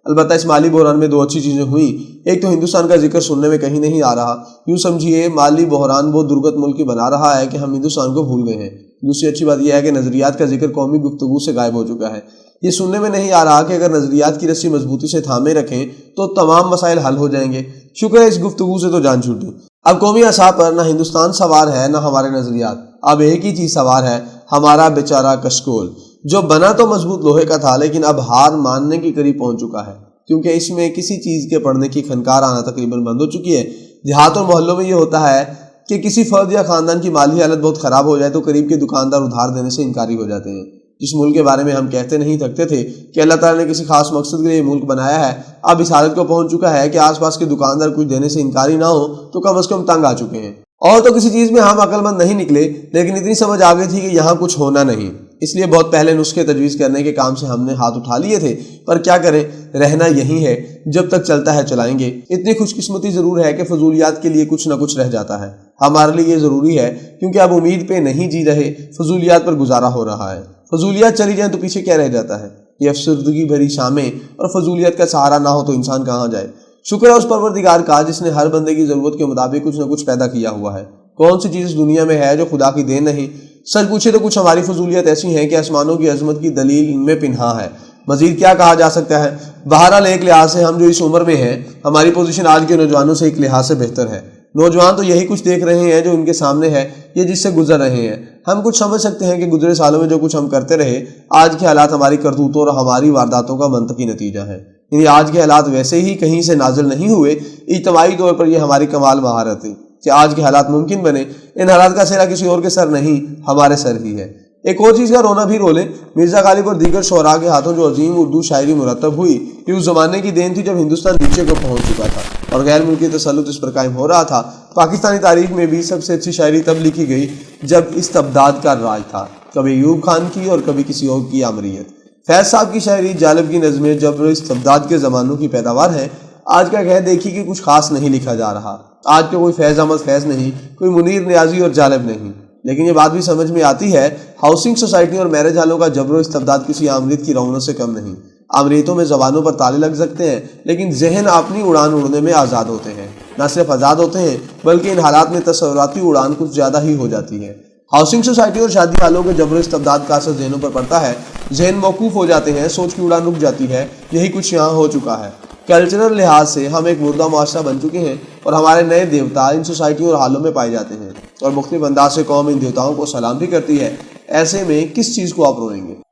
البتہ اس مالی بحران میں دو اچھی چیزیں ہوئیں۔ ایک تو ہندوستان کا ذکر سننے میں کہیں نہیں آ رہا، یوں سمجھیے مالی بحران وہ درگت ملک بنا رہا ہے کہ ہم ہندوستان کو بھول گئے ہیں۔ دوسری اچھی بات یہ ہے کہ نظریات کا ذکر قومی گفتگو سے غائب ہو چکا ہے۔ یہ سننے میں نہیں آ رہا کہ اگر نظریات کی رسی مضبوطی سے تھامے رکھیں تو تمام مسائل حل ہو جائیں گے۔ شکر ہے اس گفتگو سے تو جان چھوٹی۔ اب قومی اعصاب پر نہ ہندوستان سوار ہے نہ ہمارے نظریات، اب ایک ہی چیز سوار ہے، ہمارا بیچارہ کشکول، جو بنا تو مضبوط لوہے کا تھا لیکن اب ہار ماننے کے قریب پہنچ چکا ہے، کیونکہ اس میں کسی چیز کے پڑھنے کی کھنکار آنا تقریباً بند ہو چکی ہے۔ دیہات اور محلوں میں یہ ہوتا ہے کہ کسی فرد یا خاندان کی مالی حالت بہت خراب ہو جائے تو قریب کے دکاندار ادھار دینے سے انکاری ہو جاتے ہیں۔ جس ملک کے بارے میں ہم کہتے نہیں تھکتے تھے کہ اللہ تعالیٰ نے کسی خاص مقصد کے لیے ملک بنایا ہے، اب اس حالت کو پہنچ چکا ہے کہ آس پاس کے دکاندار کچھ دینے سے انکاری نہ ہو تو کم از کم تنگ آ چکے ہیں۔ اور تو کسی چیز میں ہم عقل مند نہیں نکلے، لیکن اتنی سمجھ آ گئی تھی کہ یہاں کچھ ہونا نہیں، اس لیے بہت پہلے نسخے تجویز کرنے کے کام سے ہم نے ہاتھ اٹھا لیے تھے، پر کیا کریں، رہنا یہی ہے، جب تک چلتا ہے چلائیں گے۔ اتنی خوش قسمتی ضرور ہے کہ فضولیات کے لیے کچھ نہ کچھ رہ جاتا ہے۔ ہمارے لیے یہ ضروری ہے کیونکہ اب امید پہ نہیں جی رہے، فضولیات پر گزارا ہو رہا ہے۔ فضولیات چلی جائیں تو پیچھے کیا رہ جاتا ہے؟ یہ افسردگی بھری شامیں اور فضولیات کا سہارا نہ ہو تو انسان کہاں جائے؟ شکر ہے اس پروردگار کا جس نے ہر بندے کی ضرورت کے مطابق کچھ نہ کچھ پیدا کیا ہوا ہے۔ کون سی چیز اس دنیا میں ہے جو خدا کی دین نہیں؟ سچ پوچھے تو کچھ ہماری فضولیات ایسی ہیں کہ آسمانوں کی عظمت کی دلیل ان میں پنہاں ہے۔ مزید کیا کہا جا سکتا ہے؟ بہرحال ایک لحاظ سے ہم جو اس عمر میں ہیں، ہماری پوزیشن آج کے نوجوانوں سے ایک لحاظ سے بہتر ہے۔ نوجوان تو یہی کچھ دیکھ رہے ہیں جو ان کے سامنے ہے، یہ جس سے گزر رہے ہیں۔ ہم کچھ سمجھ سکتے ہیں کہ گزرے سالوں میں جو کچھ ہم کرتے رہے، آج کے حالات ہماری کرتوتوں اور ہماری وارداتوں کا منطقی نتیجہ ہے۔ یعنی آج کے حالات ویسے ہی کہیں سے نازل نہیں ہوئے، اجتماعی طور پر یہ ہماری کمال مہارت ہے کہ آج کے حالات ممکن بنے۔ ان حالات کا سہرا کسی اور کے سر نہیں، ہمارے سر ہی ہے۔ ایک اور چیز کا رونا بھی رو لیں، مرزا غالب اور دیگر شعراء کے ہاتھوں جو عظیم اردو شاعری مرتب ہوئی، یہ اس زمانے کی دین تھی جب ہندوستان نیچے کو پہنچ چکا تھا اور غیر ملکی تسلط اس پر قائم ہو رہا تھا۔ پاکستانی تاریخ میں بھی سب سے اچھی شاعری تب لکھی گئی جب استبداد کا راج تھا، کبھی ایوب خان کی اور کبھی کسی اور کی آمریت۔ فیض صاحب کی شاعری، جالب کی نظمیں جبر استبداد کے زمانوں کی پیداوار ہیں۔ آج کا کہہ دیکھی کہ کچھ خاص نہیں لکھا جا رہا، آج کا کوئی فیض احمد فیض نہیں، کوئی منیر نیازی اور جالب نہیں۔ لیکن یہ بات بھی سمجھ میں آتی ہے، ہاؤسنگ سوسائٹی اور میرج ہالوں کا جبر و استبداد کسی آمریت کی رونق سے کم نہیں۔ آمریتوں میں زبانوں پر تالے لگ سکتے ہیں، لیکن ذہن اپنی اڑان اڑنے میں آزاد ہوتے ہیں۔ نہ صرف آزاد ہوتے ہیں بلکہ ان حالات میں تصوراتی اڑان کچھ زیادہ ہی ہو جاتی ہے۔ ہاؤسنگ سوسائٹی اور شادی ہالوں کے جبر و استبداد کا اثر ذہنوں پر پڑتا ہے، ذہن موقوف ہو جاتے ہیں، سوچ کی اڑان رک جاتی ہے۔ یہی کچھ یہاں ہو چکا ہے۔ کلچرل لحاظ سے ہم ایک مردہ معاشرہ بن چکے ہیں اور ہمارے نئے دیوتا ان سوسائٹیوں اور حالوں میں پائے جاتے ہیں، اور مختلف انداز سے قوم ان دیوتاؤں کو سلام بھی کرتی ہے۔ ایسے میں کس چیز کو آپ روئیں گے؟